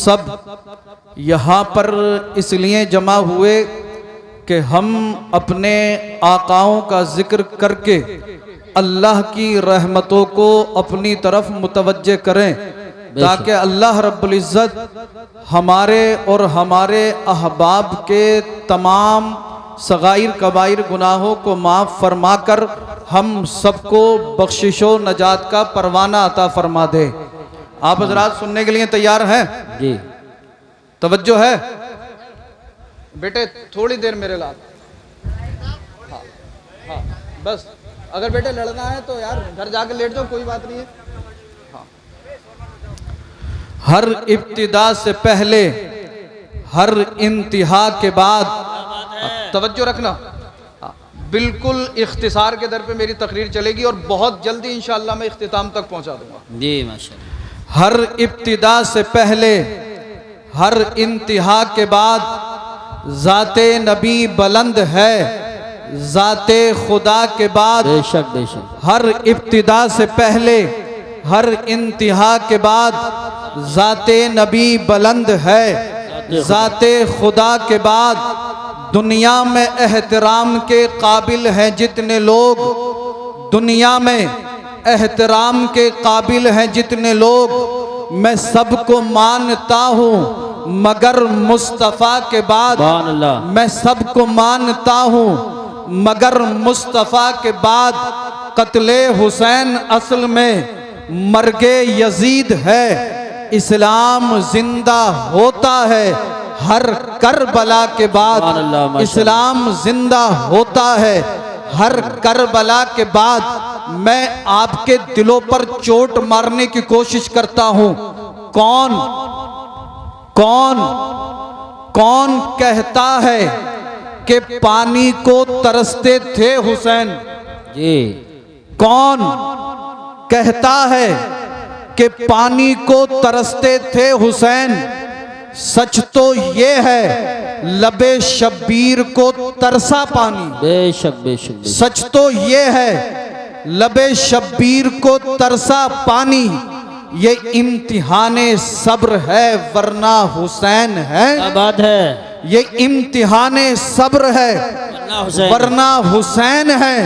सब यहाँ पर इसलिए जमा हुए कि हम अपने आकाओं का जिक्र करके अल्लाह की रहमतों को अपनी तरफ मुतवज्जे करें, ताकि अल्लाह रब्बुल इज़्ज़त हमारे और हमारे अहबाब के तमाम सगाइर कबाइर गुनाहों को माफ़ फरमाकर हम सबको बख्शिशो नजात का परवाना अता फरमा दे। आप हजरात सुनने के लिए तैयार हैं? जी, तवज्जो है बेटे, थोड़ी देर मेरे लाल। हाँ हाँ, बस अगर बेटे लड़ना है तो यार घर जाके लेट जाओ, कोई बात नहीं है। हाँ। हर इब्तिदा से पहले, हर इंतहा के बाद, तवज्जो रखना, बिल्कुल इख्तिसार के दर पे मेरी तकरीर चलेगी और बहुत जल्दी इंशाअल्लाह मैं इख्तिताम तक पहुंचा दूंगा। जी माशाअल्लाह। हर इब्तिदा से पहले, हर इंतहा के बाद ज़ाते नबी बुलंद है, ज़ाते खुदा के बाद। बेशक बेशक। हर इब्तिदा से पहले, हर इंतहा के बाद ज़ाते नबी बुलंद है, ज़ाते खुदा के बाद। दुनिया में एहतराम के काबिल हैं जितने लोग, दुनिया में एहतराम के काबिल हैं जितने लोग, मैं सबको मानता हूँ मगर मुस्तफ़ा के बाद। मैं सबको मानता हूँ मगर मुस्तफ़ा के बाद। कत्ले हुसैन असल में मर्गे यजीद है, इस्लाम जिंदा होता है हर करबला के बाद। इस्लाम जिंदा होता है हर करबला के बाद। मैं आपके दिलों पर चोट मारने की कोशिश करता हूं। कौन कौन कौन कहता है कि पानी को तरसते थे हुसैन? जी। कौन कहता है कि पानी को तरसते थे हुसैन? सच तो ये है लबे शब्बीर को तरसा पानी। बेशक बेशक। सच तो ये है लबे शब्बीर को तरसा पानी। ये इम्तिहाने सब्र है वरना हुसैन है। क्या बात है। ये इम्तिहाने सब्र है वरना हुसैन है।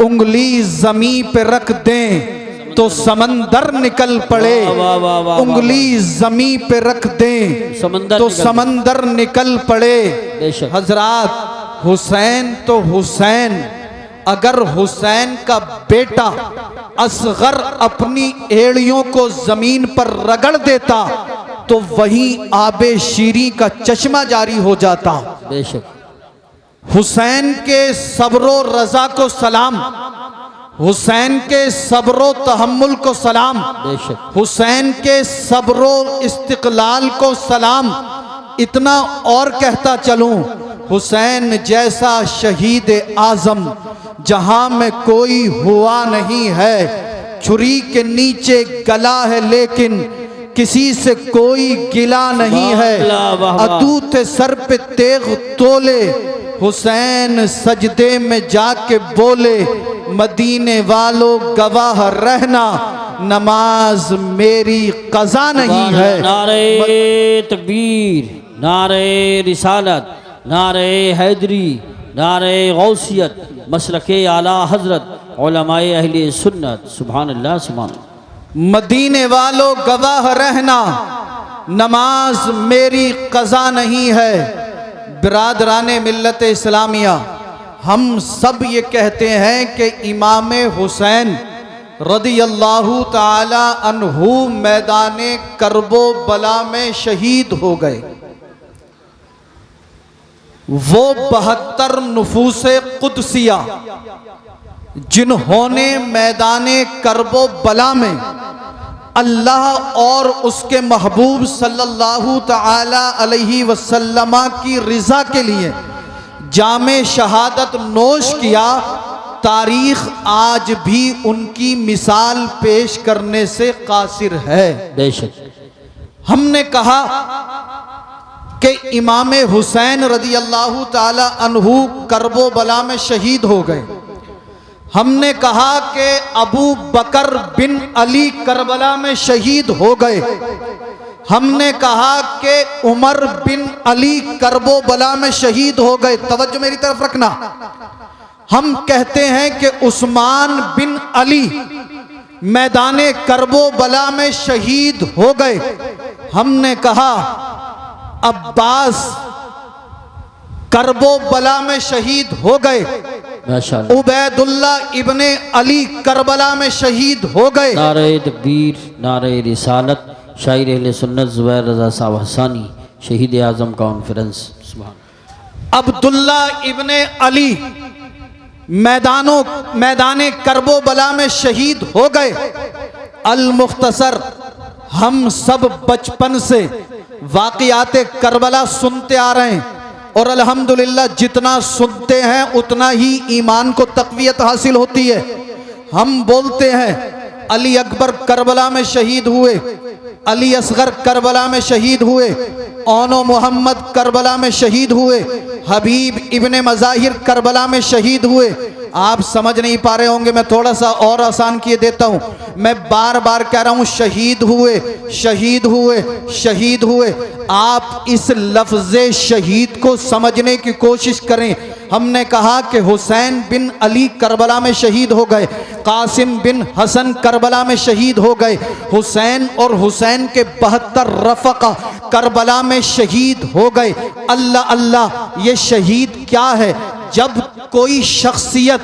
उंगली जमी पे रख दें तो समंदर निकल पड़े। उंगली जमी पे रख दें तो समंदर निकल पड़े। हजरात हुसैन तो हुसैन, अगर हुसैन का बेटा असगर अपनी एड़ियों को जमीन पर रगड़ देता तो वहीं आबे शीरी का चश्मा जारी हो जाता। बेशक। हुसैन के सब्रो रजा को सलाम, हुसैन के सब्रो तहम्मुल को सलाम, हुसैन के सब्रो इस्तिक़लाल को सलाम। इतना और कहता चलूं, हुसैन जैसा शहीद आज़म जहां में कोई हुआ नहीं है। छुरी के नीचे गला है लेकिन किसी से कोई गिला नहीं है। अदूत सर पे तेग तोले, हुसैन सजदे में जाके बोले, मदीने वालों गवाह रहना नमाज मेरी कज़ा नहीं है। नारे तकबीर, नारे रिसालत, नारे हैदरी, नारे गौसियत, मसलके आला हजरत उलमाए अहले सुन्नत। सुभान अल्लाह सुभान। मदीने वालों गवाह रहना नमाज मेरी कज़ा नहीं है। बिरादराने मिल्लत इस्लामिया, हम सब ये कहते हैं कि इमाम हुसैन रदियल्लाहु ताला अन्हु मैदाने करबो बला में शहीद हो गए। वो 72 नुफूसे कुदसिया जिन्होंने मैदाने करबो बला में अल्लाह और उसके महबूब सल्लल्लाहु ताला अलैहि वसल्लमा की रिज़ा के लिए जामे शहादत नोश किया, तारीख आज भी उनकी मिसाल पेश करने से कासिर है। बेशक। हमने कहा कि इमाम हुसैन रदियल्लाहु ताला अन्हु करबो बला में शहीद हो गए। हमने कहा कि अबू बकर बिन अली करबला में शहीद हो गए। हमने कहा कि उमर बिन अली करबो बला में शहीद हो गए, तवज्जो मेरी तरफ रखना। हम कहते हैं कि उस्मान बिन अली मैदाने करबो बला में शहीद हो गए। हमने कहा अब्बास करबो बला में शहीद हो गए, माशाअल्लाह। उबैदुल्ला इब्ने अली करबला में शहीद हो गए। नारे तकबीर, नारे रिसालत, शायर अहले सुन्नत ज़ुबैर रज़ा साहब हसानी, शहीद आज़म कॉन्फ्रेंस। सुभान। अब्दुल्ला इब्ने अली मैदाने करबो बला में शहीद हो गए। अल मुख्तसर, हम सब बचपन से वाक़ियाते करबला सुनते आ रहे हैं और अल्हम्दुलिल्लाह जितना सुनते हैं उतना ही ईमान को तक़वियत हासिल होती है। हम बोलते हैं अली अकबर करबला में शहीद हुए, अली असगर करबला में शहीद हुए, ओनो मोहम्मद करबला में शहीद हुए, हबीब इब्ने मज़ाहिर करबला में शहीद हुए। आप समझ नहीं पा रहे होंगे, मैं थोड़ा सा और आसान किए देता हूँ। मैं बार बार कह रहा हूँ शहीद हुए, शहीद हुए, शहीद हुए। आप इस लफ्ज़े शहीद को समझने की कोशिश करें। हमने कहा कि हुसैन बिन अली करबला में शहीद हो गए, कासिम बिन हसन करबला में शहीद हो गए, हुसैन और हुसैन के 72 रफ़क़ा करबला में शहीद हो गए। अल्लाह अल्लाह, ये शहीद क्या है? जब कोई शख्सियत,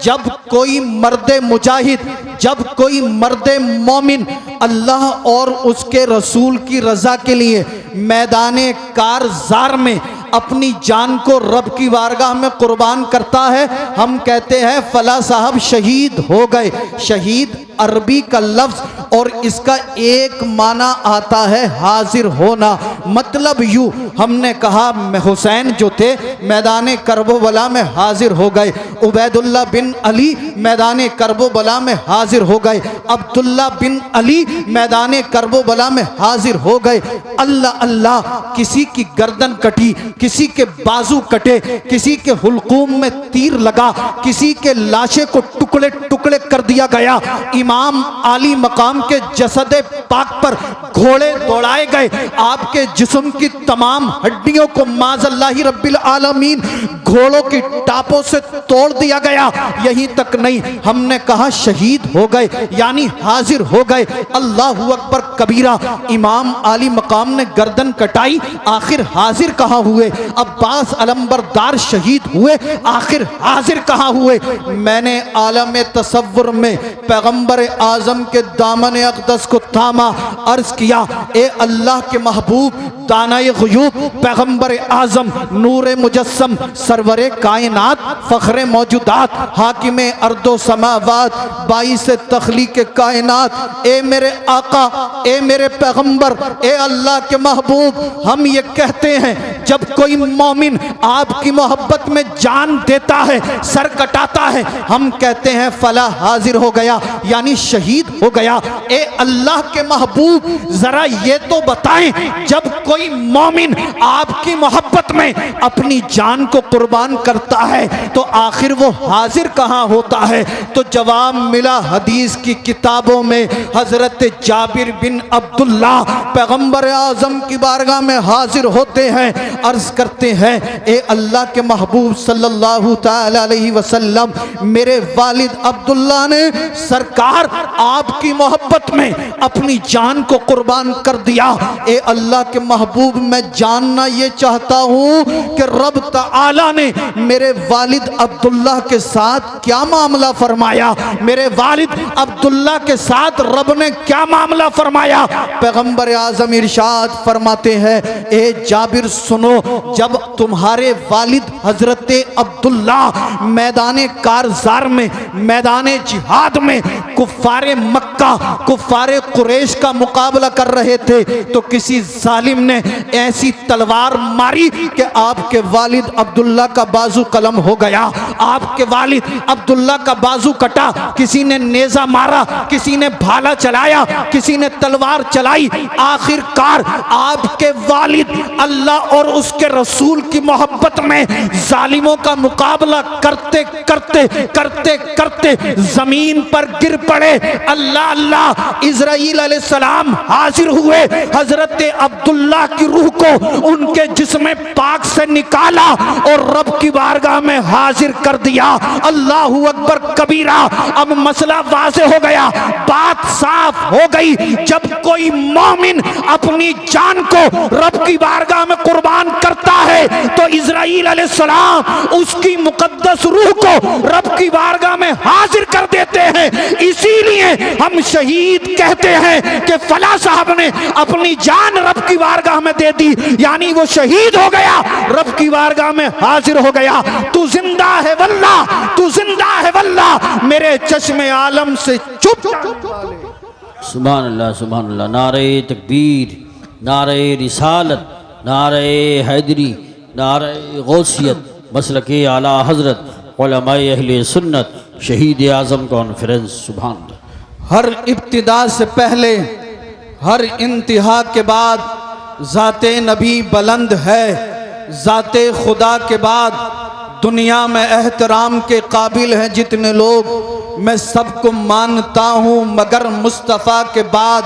जब कोई मर्द मुजाहिद, जब कोई मर्द मोमिन अल्लाह और उसके रसूल की रज़ा के लिए मैदाने कारज़ार में अपनी जान को रब की बारगाह में कुर्बान करता है, हम कहते हैं फला साहब शहीद हो गए। शहीद अरबी का लफ्ज़ और इसका एक माना आता है हाजिर होना। मतलब यूँ, हमने कहा हुसैन जो थे मैदाने करबला में हाजिर हो गए, उबैदुल्ला बिन अली मैदाने करबला में हाजिर हो गए, अब्दुल्ला बिन अली मैदाने करबला में हाजिर हो गए। अल्लाह अल्लाह, किसी की गर्दन कटी, किसी के बाजू कटे, किसी के हुलकूम में तीर लगा, किसी के लाशे को टुकड़े टुकड़े कर दिया गया। इमाम आली मकाम के जसदे पाक पर घोड़े दौड़ाए गए, आपके जिस्म की तमाम हड्डियों को माज़ल्लाहि रब्बिल आलमीन घोड़ों की टापों से तोड़ दिया गया। यहीं तक नहीं, हमने कहा शहीद हो गए यानी हाजिर हो गए। अल्लाहु अकबर कबीरा। इमाम आली मकाम ने गर्दन कटाई, आखिर हाजिर कहाँ हुए? अब्बास अलंबरदार शहीद हुए, आखिर हाजिर कहाँ हुए? मैंने आलम तसव्वुर में पैगंबर आजम के दामन अक़दस को थामा, अर्ज किया ए अल्लाह के महबूब, दानाए ग़ुयूब, पैगंबर आजम, नूर मुजस्सम, सरवरे कायनात, फ़ख्रे मौजूदात, हाकिमे अर्दो समावात, बाईस तख्लीक कायनात, ए मेरे आका, ए मेरे पैगंबर, ए अल्लाह के महबूब, हम ये कहते हैं जब कोई मोमिन आपकी मोहब्बत में जान देता है, सर कटाता है, हम कहते हैं फला हाजिर हो गया यानी शहीद हो गया। ए अल्लाह के महबूब, जरा ये तो बताएं, जब कोई मोमिन आपकी मोहब्बत में अपनी जान को कुर्बान करता है तो आखिर वो हाजिर कहाँ होता है? तो जवाब मिला हदीस की किताबों में। हजरत जाबिर बिन अब्दुल्ला पैगंबर आजम की बारगाह में हाजिर होते हैं, अर्ज करते हैं ए अल्लाह के महबूब सल्लल्लाहु तआला अलैहि वसल्लम, मेरे वालिद अब्दुल्ला ने सरकार आपकी मोहब्बत में अपनी जान को कुर्बान कर दिया। ए अल्लाह के महबूब, मैं जानना ये चाहता हूँ कि रब तआला ने मेरे वालिद अब्दुल्ला के साथ क्या मामला फरमाया? मेरे वालिद अब्दुल्ला के साथ रब ने क्या मामला फरमाया? पैगंबर आजम इरशाद फरमाते हैं, ए जाबिर सुनो, जब तुम्हारे वालिद हजरत अब्दुल्ला मैदाने कारज़ार में, मैदाने जिहाद में कुफ्फारे मक्का, कुफ्फारे कुरैश का मुकाबला कर रहे थे तो किसी जालिम ने ऐसी तलवार मारी कि आपके वालिद अब्दुल्ला का बाजू कलम हो गया। आपके वालिद अब्दुल्ला का बाजू कटा, किसी ने नेजा मारा, किसी ने भाला चलाया, किसी ने तलवार चलाई। आखिरकार आपके वालिद अल्लाह और उसके रसूल की मोहब्बत में जालिमों का मुकाबला करते करते करते करते जमीन पर गिर पड़े। अल्लाह अल्लाह, इजराइल अलैहिस्सलाम हाजिर हुए, हजरत अब्दुल्ला की रूह को उनके जिस्म पाक से निकाला और रब की बारगाह में हाजिर कर दिया। अल्लाहू अकबर कबीरा। अब मसला वाज़े हो गया, बात साफ हो गई। जब कोई मोमिन अपनी जान को रब की बारगाह में कुर्बान करता है तो इजराइल अलैहिस्सलाम उसकी मुकद्दस रूह को रब की बारगाह में हाजिर कर देते हैं। इसीलिए हम शहीद कहते हैं कि फला साहब ने अपनी जान रब की बारगाह में दे दी, यानी वो शहीद हो गया, रब की बारगाह में हाजिर हो गया। तू जिंदा है वल्लाह, तू जिंदा है वल्लाह, मेरे चश्मे आलम से चुप। सुभान अल्लाह, सुभान अल्लाह। नारे तकबीर, नारे रिसालत, नारे हैदरी, नारे गौसियत, मसलके आला हजरत, उलमाए अहले सुन्नत, शहीद आज़म कॉन्फ्रेंस। सुभान अल्लाह। हर इब्तिदा से पहले, हर इंतहा के बाद ज़ाते नबी बुलंद है। ज़ाते खुदा के बाद दुनिया में एहतराम के काबिल हैं जितने लोग, मैं सबको मानता हूँ, मगर मुस्तफ़ा के बाद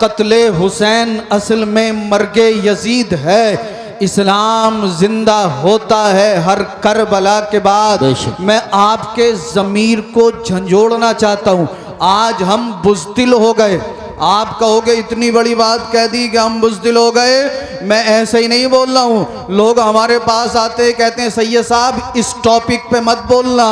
कत्ले हुसैन असल में मर्गे यजीद है। इस्लाम जिंदा होता है हर करबला के बाद। मैं आपके ज़मीर को झंझोड़ना चाहता हूँ। आज हम बुज़दिल हो गए। आप कहोगे इतनी बड़ी बात कह दी कि हम बुज़दिल हो गए। मैं ऐसे ही नहीं बोल रहा हूँ। लोग हमारे पास आते कहते हैं सैयद साहब इस टॉपिक पे मत बोलना,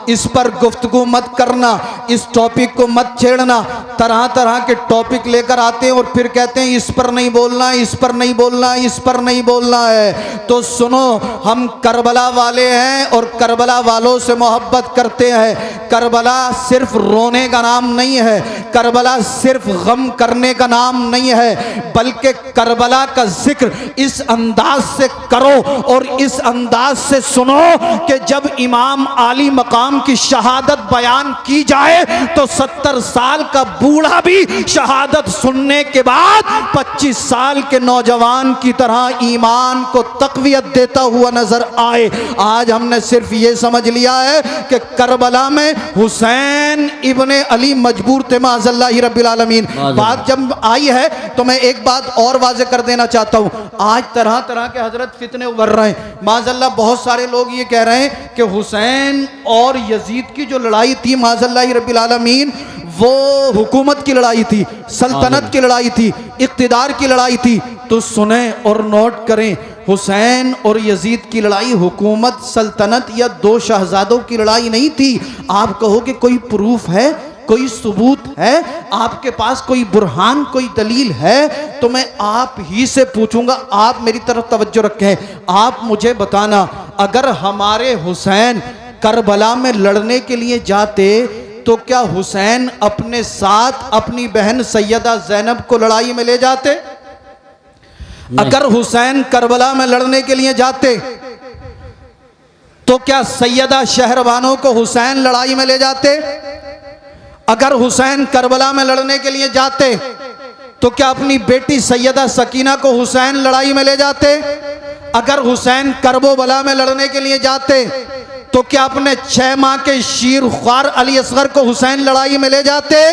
इस पर गुफ्तगू मत करना, इस टॉपिक को मत छेड़ना। तरह तरह के टॉपिक लेकर आते हैं और फिर कहते हैं इस पर नहीं बोलना, इस पर नहीं बोलना, इस पर नहीं बोलना है। तो सुनो, हम करबला वाले हैं और करबला वालों से मोहब्बत करते हैं। करबला सिर्फ रोने का नाम नहीं है, करबला सिर्फ गम करने का नाम नहीं है, बल्कि करबला का जिक्र इस अंदाज से करो और इस अंदाज से सुनो कि जब इमाम आली मकाम की शहादत बयान की जाए तो 70 साल का बूढ़ा भी शहादत सुनने के बाद 25 साल के नौजवान की तरह ईमान को तक़वियत देता हुआ नजर आए। आज हमने सिर्फ ये समझ लिया है कि करबला में हुसैन इब्ने अली मजबूर थे माज़अल्लाह रब्बिल आलमीन। बात जब आई है तो मैं एक बात और वाज़े कर देना चाहता हूँ। आज तरह तरह के हजरत फितने उभर रहे हैं माज़अल्लाह। बहुत सारे लोग ये कह रहे हैं कि हुसैन और यजीद की जो लड़ाई थी माज़अल्लाह रब्बिल आलमीन, वो हुकूमत की लड़ाई थी, सल्तनत की लड़ाई थी, इक़्तिदार की लड़ाई थी। तो सुने और नोट करें, हुसैन और यजीद की लड़ाई हुकूमत, सल्तनत या दो शहजादों की लड़ाई नहीं थी। आप कहोगे कोई प्रूफ है, कोई सबूत है, आपके पास कोई बुरहान, कोई दलील है? तो मैं आप ही से पूछूंगा, आप मेरी तरफ तवज्जो रखें। आप मुझे बताना, अगर हमारे हुसैन करबला में लड़ने के लिए जाते तो क्या हुसैन अपने साथ अपनी बहन सैयदा ज़ैनब को लड़ाई में ले जाते? अगर हुसैन करबला में लड़ने के लिए जाते तो क्या सैयदा शहरबानों को हुसैन लड़ाई में ले जाते? अगर हुसैन करबला में लड़ने के लिए जाते तो क्या अपनी बेटी सैयदा सकीना को हुसैन लड़ाई में ले जाते? अगर हुसैन करबला में लड़ने के लिए जाते तो क्या अपने 6 माह के शीर ख्वार अली असगर को हुसैन लड़ाई में ले जाते?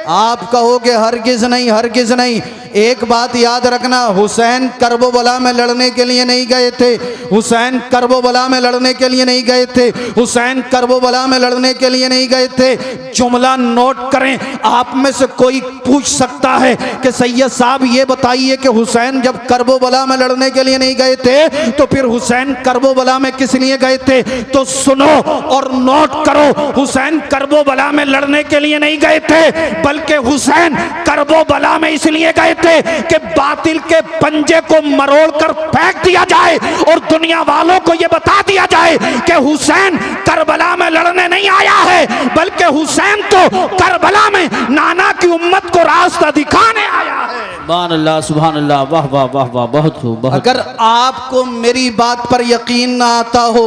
आप कहोगे हरगिज नहीं, हरगिज नहीं। एक बात याद रखना, हुसैन करबला में लड़ने के लिए नहीं गए थे। हुसैन करबला में लड़ने के लिए नहीं गए थे। हुसैन करबला में लड़ने के लिए नहीं गए थे। जुमला नोट करें। आप में से कोई पूछ सकता है कि सैयद साहब ये बताइए कि हुसैन जब करबला में लड़ने के लिए नहीं गए थे तो फिर हुसैन करबला में किस लिए गए थे? तो सुनो और नोट करो, हुसैन करबला में लड़ने के लिए नहीं गए थे, बल्कि हुसैन करबला में इसलिए गए थे कि बातिल के पंजे को मरोड़ कर फेंक दिया जाए और दुनिया वालों को यह बता दिया जाए कि हुसैन करबला में लड़ने नहीं आया है, बल्कि हुसैन तो करबला में नाना की उम्मत को रास्ता दिखाने आया है। सुभान अल्लाह, सुभान अल्लाह, वाह वाह वाह वाह, बहुत खूब। अगर आपको मेरी बात पर यकीन ना आता हो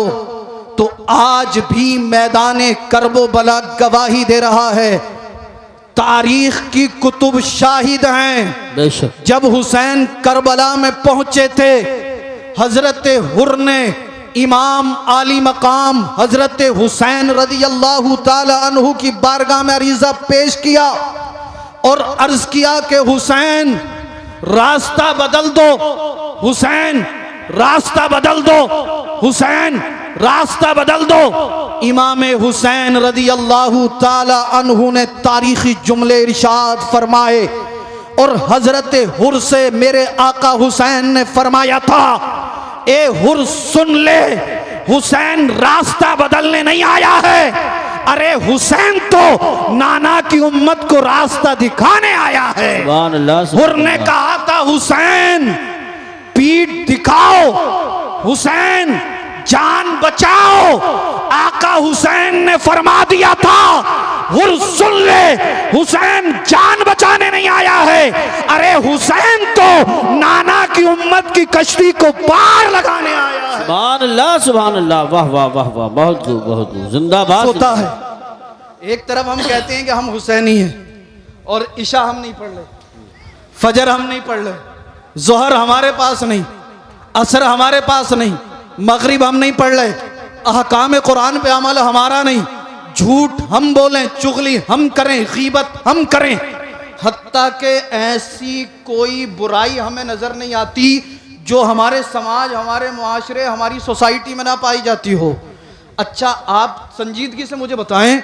तो आज भी मैदान करबला गवाही दे रहा है। तारीख की कुतुब शाहिद हैं। बेशक जब हुसैन करबला में पहुंचे थे, हजरत हुर ने इमाम आली मकाम हजरत हुसैन रज़ियल्लाहु ताला अन्हु की बारगाह में अरीज़ा पेश किया और अर्ज किया कि हुसैन रास्ता बदल दो, हुसैन रास्ता बदल दो, हुसैन रास्ता बदल दो। इमाम हुसैन रदी अल्लाह ताला अन्हु ने तारीखी जुमले इरशाद फरमाए और हजरत हुर से मेरे आका हुसैन ने फरमाया था, ए हुर सुन ले, हुसैन रास्ता बदलने नहीं आया है, अरे हुसैन तो नाना की उम्मत को रास्ता दिखाने आया है। हुर ने कहा था, हुसैन पीठ दिखाओ, हुसैन जान बचाओ। आका हुसैन ने फरमा दिया था, हुर सुन ले, हुसैन जान बचाने नहीं आया है, अरे हुसैन तो नाना की उम्मत की कश्ती को पार लगाने आया है। सुभान अल्लाह, सुभान अल्लाह, वाह वाह वाह वाह, बहुत खूब, बहुत खूब, जिंदाबाद। होता है एक तरफ हम कहते हैं कि हम हुसैनी हैं और इशा हम नहीं पढ़ रहे, फजर हम नहीं पढ़ रहे, जोहर हमारे पास नहीं, असर हमारे पास नहीं, मगरिब हम नहीं पढ़ रहे, अहकाम कुरान पे अमल हमारा नहीं, झूठ हम बोलें, चुगली हम करें, गीबत हम करें, हत्ता के ऐसी कोई बुराई हमें नजर नहीं आती जो हमारे समाज, हमारे मुआशरे, हमारी सोसाइटी में ना पाई जाती हो। अच्छा, आप संजीदगी से मुझे बताएं,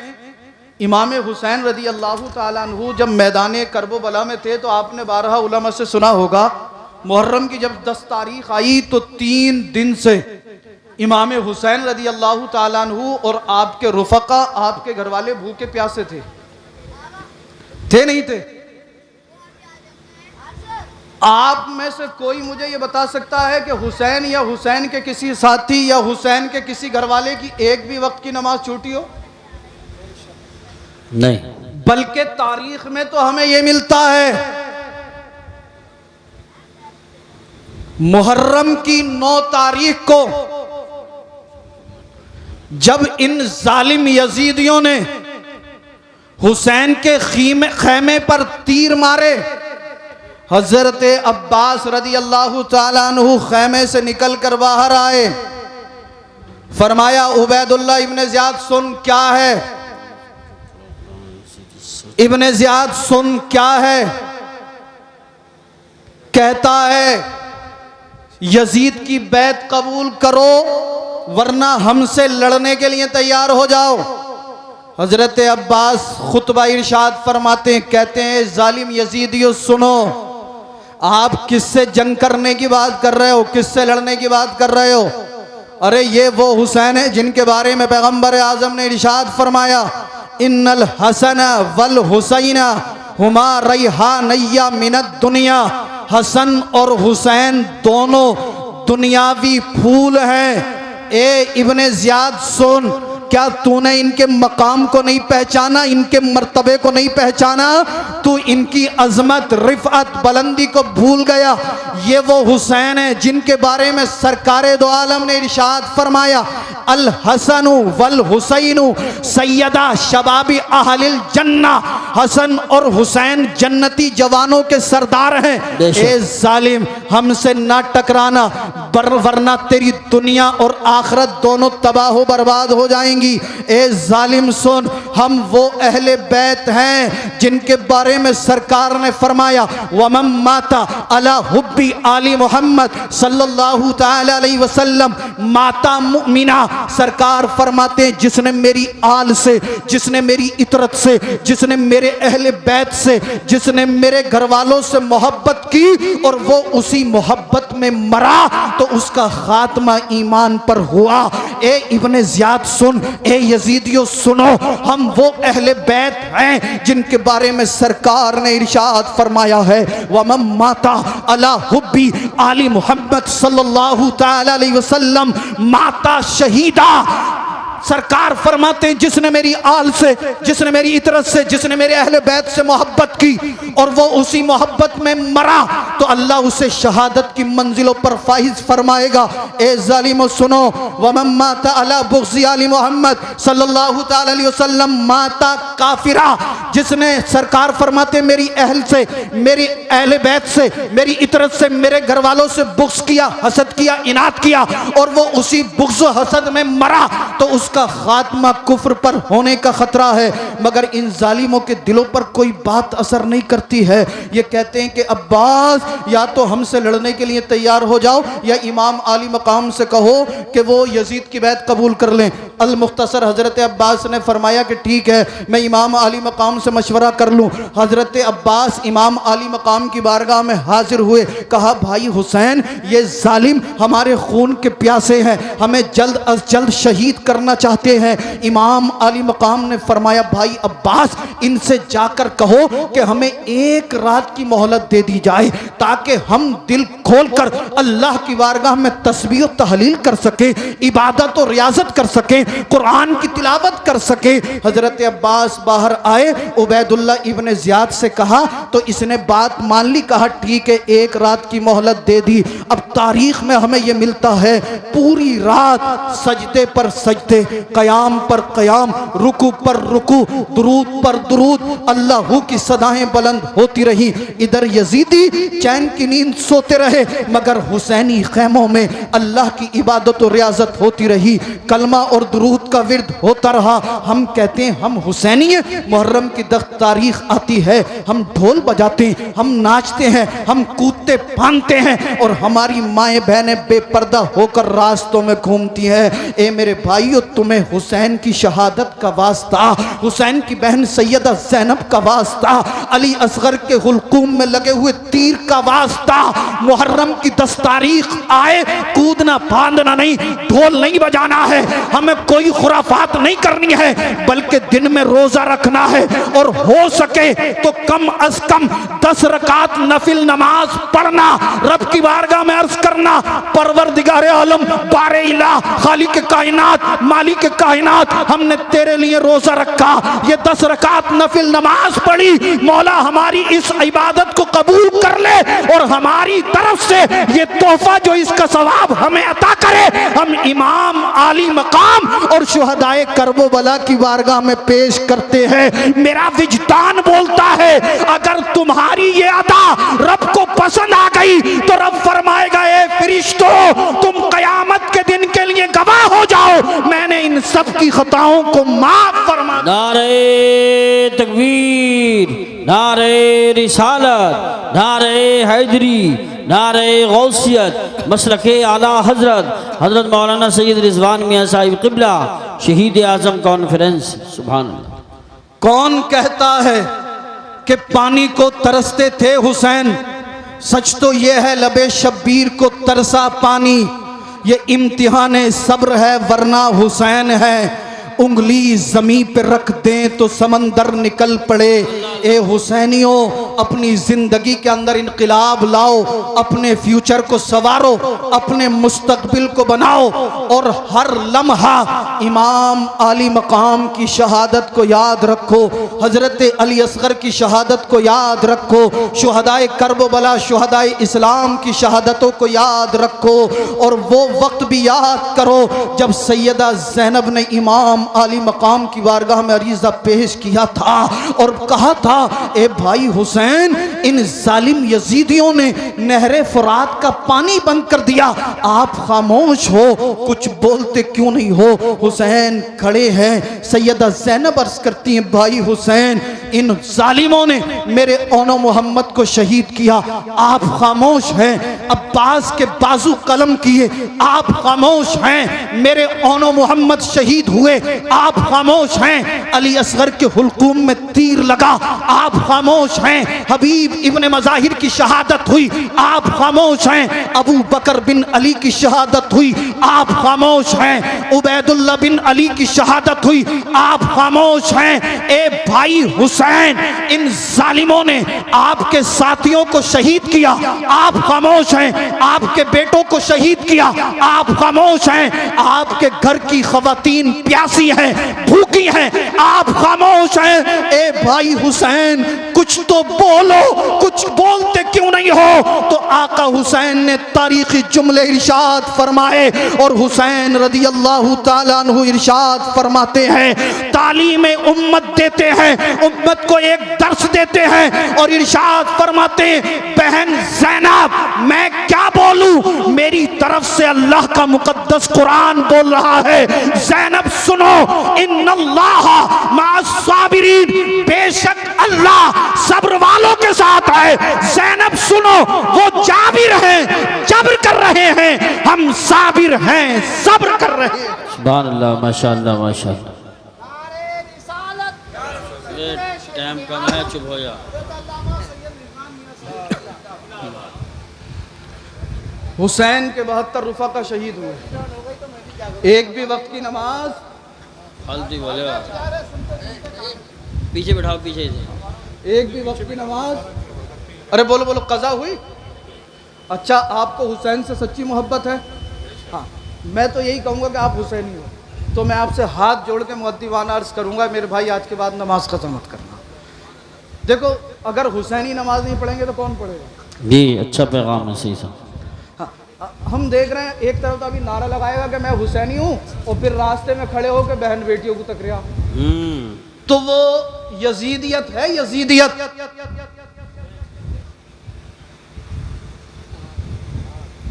इमाम हुसैन रदी अल्लाह ताला अन्हु जब मैदान करबला में थे तो आपने 12 उलमा से सुना होगा, मुहर्रम की जब 10 तारीख आई तो 3 दिन से इमाम हुसैन रदी अल्लाह ताला अन्हु और आपके रुफका, आपके घर वाले भूखे प्यासे थे नहीं थे? आप में से कोई मुझे ये बता सकता है कि हुसैन या हुसैन के किसी साथी या हुसैन के किसी घर वाले की एक भी वक्त की नमाज छूटी हो? नहीं। बल्कि तारीख में तो हमें यह मिलता है, मुहर्रम की 9 तारीख को जब इन जालिम यजीदियों ने हुसैन के खैमे पर तीर मारे, हजरत अब्बास रदी अल्लाह ताला अन्हु खैमे से निकल कर बाहर आए, फरमाया उबैदुल्लाह इब्ने ज़ियाद सुन क्या है, इब्ने ज़ियाद सुन क्या है, कहता है यजीद की बैत कबूल करो वरना हमसे लड़ने के लिए तैयार हो जाओ। हजरत अब्बास खुतबा इरशाद फरमाते हैं, कहते हैं जालिम यजीदियों सुनो, आप किससे जंग करने की बात कर रहे हो, किससे लड़ने की बात कर रहे हो? अरे ये वो हुसैन है जिनके बारे में पैगंबर आजम ने इरशाद फरमाया, इन्नल हसन वल हुसैना हुमा रैहानय्या मिनद दुनिया, हसन और हुसैन दोनों दुनियावी फूल हैं। ए इब्ने ज़ियाद सुन, क्या तूने इनके मकाम को नहीं पहचाना, इनके मर्तबे को नहीं पहचाना? तू इनकी अजमत, रिफ़अत, बुलंदी को भूल गया। ये वो हुसैन है जिनके बारे में सरकारे दो आलम ने इरशाद फरमाया, अल हसनु वल हुसैनु सैयदा शबाबी अहलिल जन्ना, हसन और हुसैन जन्नती जवानों के सरदार हैं। ए जालिम, हमसे ना टकराना वरना तेरी दुनिया और आखिरत दोनों तबाह बर्बाद हो जाएंगी। ए जालिम सुन, हम वो अहले बैत हैं जिनके बारे में सरकार ने फरमाया, वमम माता अला हुब्बी आली मोहम्मद सल्लल्लाहु ताला अलैहि वसल्लम माता मुमिना। सरकार फरमाते हैं जिसने मेरी आल से, जिसने मेरी इतरत से, जिसने मेरे अहले बैत से, जिसने मेरे घर वालों से मोहब्बत की और वो उसी मोहब्बत में मरा तो उसका खात्मा ईमान पर हुआ। ए इब्ने ज़ियाद सुन, ए यजीदियों सुनो, हम वो अहले बैत हैं जिनके बारे में सरकार ने इरशाद फरमाया है, वमम माता अला हुब्बी आली मोहम्मद सल्लल्लाहु ताला अलैहि वसल्लम माता शहीदा। सरकार फरमाते हैं जिसने मेरी आल से, जिसने मेरी इतरत से, जिसने मेरे अहले बैत से मोहब्बत की और वो उसी मोहब्बत में मरा तो अल्लाह उसे शहादत की मंजिलों पर फाइज फरमाएगा। ए जालिमो सुनो, वमन माता अला बुग़्ज़ि आली मोहम्मद सल्लल्लाहु ताला अलैहि वसल्लम माता काफिरा। जिसने, सरकार फरमाते मेरी अहल से, मेरी अहले बैत से, मेरी इतरत से, मेरे घर वालों से बुग़्ज़ किया, हसद किया, इनात किया और वो उसी बुग़्ज़ हसद में मरा तो उस इसका खात्मा कुफ्र पर होने का खतरा है, मगर इन जालिमों के दिलों पर कोई बात असर नहीं करती है। ये कहते हैं कि अब्बास या तो हमसे लड़ने के लिए तैयार हो जाओ या इमाम आली मकाम से कहो कि वो यजीद की बैत कबूल कर लें। अल मुख्तसर हजरत अब्बास ने फरमाया कि ठीक है, मैं इमाम आली मकाम से मशवरा कर लूँ। हजरत अब्बास इमाम आली मकाम की बारगाह में हाजिर हुए। कहा, भाई हुसैन, ये जालिम हमारे खून के प्यासे हैं, हमें जल्द अज जल्द शहीद करना चाहते हैं। इमाम आली मकाम ने फरमाया, भाई अब्बास, इनसे जाकर कहो कि हमें एक रात की मोहलत दे दी जाए ताकि हम दिल खोलकर अल्लाह की बारगाह में तस्बीह और तहलील कर सके, इबादत और रियाजत कर सके, कुरान की तिलावत कर सके। हजरत अब्बास बाहर आए, उबैदुल्लाह इब्ने ज़ियाद से कहा तो इसने बात मान ली। कहा, ठीक है, एक रात की मोहलत दे दी। अब तारीख में हमें यह मिलता है पूरी रात सजदे पर सजदे, कयाम पर कयाम, रुकू पर रुकू, दुरूद पर दुरूद, अल्लाह की सदाएं बुलंद होती रही। इधर यजीदी चैन की नींद सोते रहे, मगर हुसैनी खैमों में अल्लाह की इबादत और रियाजत होती रही, कलमा और दुरूद का विर्द होता रहा। हम कहते हैं हम हुसैनी हैं। मुहर्रम की 10 तारीख आती है, हम ढोल बजाते हैं, हम नाचते हैं, हम कूदते फांदते हैं और हमारी माएँ बहनें बेपर्दा होकर रास्तों में घूमती हैं। ए मेरे भाइयों, तुम्हें हुसैन की शहादत का वास्ता, हुसैन की बहन सैयदा ज़ैनब का वास्ता, अली असगर के हुलकूम में लगे हुए तीर का वास्ता। मुहर्रम की 10 तारीख आए, कूदना फांदना नहीं, ढोल नहीं बजाना है, हमें कोई खुराफात नहीं करनी है, बल्कि दिन में रोजा रखना है और हो सके तो कम अज कम 10 रकात नफिल नमाज पढ़ना, रब की बारगाह में अर्ज करना, परवरदिगार आलम, बारे इलाह, खालिक कायनात, मालिक कायनात, हमने तेरे लिए रोजा रखा, ये 10 रकात नफिल नमाज पढ़ी, मौला हमारी इस इबादत को कबूल कर ले और हमारी तरफ से ये तोहफा जो इसका सवाब हमें अता करे, हम इमाम आली मकाम और शुहदाए करबला की बारगाह में पेश करते हैं। मेरा विजदान बोलता है, अगर तुम्हारी ये अदा रब को पसंद आ गई तो रब फरमाएगा, ए फरिश्तों, तुम कयामत के दिन के लिए गवाह हो जाओ, मैंने इन सब की खताओं को माफ फरमा। नारे तकबीर, नारे रिसालत, नारे हैदरी, नारे गौसियत, मसलके आला हजरत हजरत मौलाना सैयद रिजवान मियाँ साहिब क़िबला, शहीद आज़म कॉन्फ्रेंस। सुभान अल्लाह। कौन कहता है कि पानी को तरसते थे हुसैन? सच तो यह है, लबे शब्बीर को तरसा पानी, ये इम्तिहान सब्र है वरना हुसैन है। उंगली जमी पे रख दें तो समंदर निकल पड़े। ए हुसैनियों, अपनी जिंदगी के अंदर इनकलाब लाओ, अपने फ्यूचर को संवारो, अपने मुस्तकबिल को बनाओ और हर लम्हा इमाम आली मकाम की शहादत को याद रखो, हजरत अली असगर की शहादत को याद रखो, शुहदाए करबला, शुहदाए इस्लाम की शहादतों को याद रखो और वो वक्त भी याद करो जब सैयदा ज़ैनब ने इमाम आली मकाम की बारगाह में अरीज़ा पेश किया था और कहा था, ए भाई हुसैन, इन जालिम यजीदियों ने नहरे फुरात का पानी बंद कर दिया, आप खामोश हो, कुछ बोलते क्यों नहीं हो? हुसैन खड़े हैं। सैयदा ज़ैनब अर्ज करती हैं, भाई हुसैन, इन जालिमों ने मेरे ओनो मोहम्मद को शहीद किया, आप खामोश हैं। अब्बास के बाजू कलम किए, आप खामोश हैं। मेरे ओनो मोहम्मद शहीद हुए, आप खामोश हैं। अली असगर के हुलकूम में तीर लगा, आप खामोश हैं। हबीब इब्ने मज़ाहिर की शहादत हुई, आप खामोश हैं। अबू बकर बिन अली की शहादत हुई, आप खामोश हैं। उबैदुल्लाह बिन अली की शहादत हुई, आप खामोश हैं। ए भाई हुसैन, इन जालिमों ने आपके साथियों को शहीद किया, आप खामोश हैं। आपके बेटों को शहीद किया, आप खामोश हैं। आपके घर की खवातीन प्यासी हैं, भूखी हैं, आप खामोश हैं। ए भाई हुसैन, कुछ तो बोलो, कुछ बोलते क्यों नहीं हो? तो आका हुसैन ने तारीखी जुमले इरशाद फरमाए और हुसैन रदी अल्लाह ताला अन्हु इरशाद फरमाते हैं, तालीम उम्मत देते हैं, उम्मत को एक दर्स देते हैं और इरशाद फरमाते हैं, बहन ज़ैनब, मैं क्या बोलूं, मेरी तरफ तरफ से अल्लाह का मुकद्दस कुरान बोल रहा है, ज़ैनब सुनो, इन्नल्लाह मास्साबिरीन, बेशक अल्लाह सब्र वालों के साथ है। ज़ैनब सुनो, वो जाबिर हैं, जब्र कर रहे हैं, हम साबिर हैं, सब्र कर रहे हैं। सुभान अल्लाह, माशाअल्लाह माशाअल्लाह। टाइम कम है, चुप हो जा। हुसैन के 72 रुफा का शहीद हुए, एक भी वक्त की नमाज, फालतू बोले, पीछे बैठाओ, पीछे से। एक भी वक्त की नमाज, अरे बोलो बोलो, कज़ा हुई। अच्छा, आपको हुसैन से सच्ची मोहब्बत है? हाँ, मैं तो यही कहूँगा कि आप हुसैनी हो, तो मैं आपसे हाथ जोड़ के मुअद्दिबाना अर्ज़ करूँगा, मेरे भाई आज के बाद नमाज कज़ा मत करना। देखो, अगर हुसैनी नमाज नहीं पढ़ेंगे तो कौन पढ़ेगा? जी, अच्छा पैगाम है, सही साहब। हम देख रहे हैं, एक तरफ तो अभी नारा लगाएगा कि मैं हुसैनी हूँ, और फिर रास्ते में खड़े होकर बहन बेटियों को तकरिया, तो वो यजीदियत है, यजीदियत।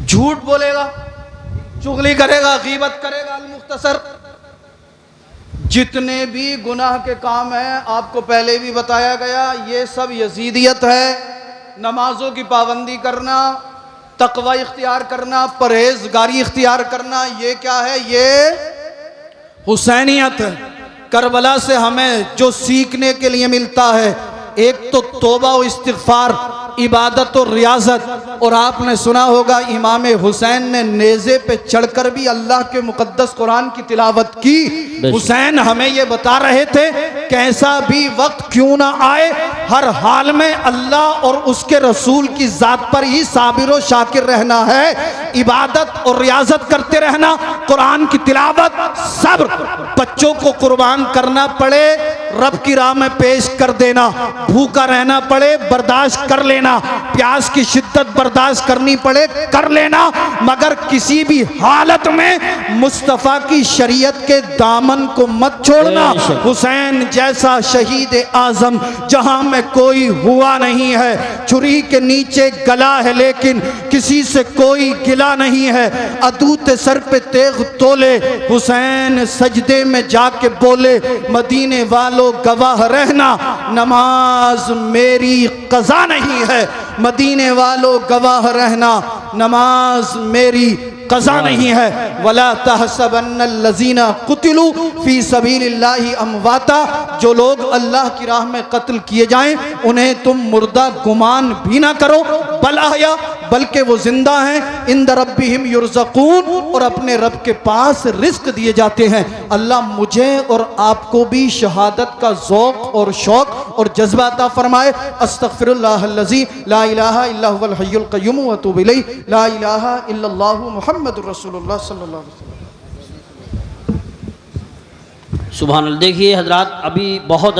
झूठ बोलेगा, चुगली करेगा, गीबत करेगा। अल-मुख्तसर, जितने भी गुनाह के काम हैं आपको पहले भी बताया गया, ये सब यजीदियत है। नमाजों की पाबंदी करना, तकवा इख्तियार करना, परहेजगारी इख्तियार करना, ये क्या है? ये हुसैनियत है। करबला से हमें जो सीखने के लिए मिलता है, एक तो तौबा व इस्तिग़फ़ार, इबादत और रियाजत। और आपने सुना होगा इमाम हुसैन ने नेज़े पे चढ़कर भी अल्लाह के मुक़द्दस कुरान की तिलावत की। हुसैन हमें ये बता रहे थे, कैसा भी वक्त क्यों ना आए, हर हाल में अल्लाह और उसके रसूल की ज़ात पर ही साबिर व शाकिर रहना है। इबादत और रियाजत करते रहना, कुरान की तिलावत, सब्र, बच्चों को कुर्बान करना पड़े रब की राह में पेश कर देना, भूखा रहना पड़े बर्दाश्त कर लेना, प्यास की शिद्दत बर्दाश्त करनी पड़े कर लेना, मगर किसी भी हालत में मुस्तफ़ा की शरीयत के दामन को मत छोड़ना। हुसैन जैसा शहीद आज़म जहां में कोई हुआ नहीं है। छुरी के नीचे गला है लेकिन किसी से कोई गिला नहीं है। अदूत सर पे तेग तोले, हुसैन सजदे में जाके बोले, मदीने वालों गवाह रहना, नमाज मेरी कज़ा नहीं है। मदीने वालों गवाह रहना, नमाज मेरी कज़ा नहीं है। वला तहसबन्नल्लज़ीना कुतिलू फी सबीलिल्लाहि अमवाता, जो लोग अल्लाह की राह में कत्ल किए जाएं उन्हें तुम मुर्दा गुमान भी ना करो, बल अहया, बल्कि वो जिंदा हैं। इंद रब्बिहिम युरज़क़ून, और अपने रब के पास रिस्क दिए जाते हैं। अल्लाह मुझे और आपको भी शहादत का ज़ौक़ और शौक़ और जज्बा अता फरमाए। अस्तग़फिरुल्लाहल्लज़ी ला इलाहा इल्ला हुवल हय्युल क़य्यूम व अतूबु इलैहि, ला इलाहा इल्लल्लाहु मुहम्मदुर रसूलुल्लाह सल्लल्लाहु अलैहि वसल्लम। सुभान अल्लाह। देखिए हजरात, अभी बहुत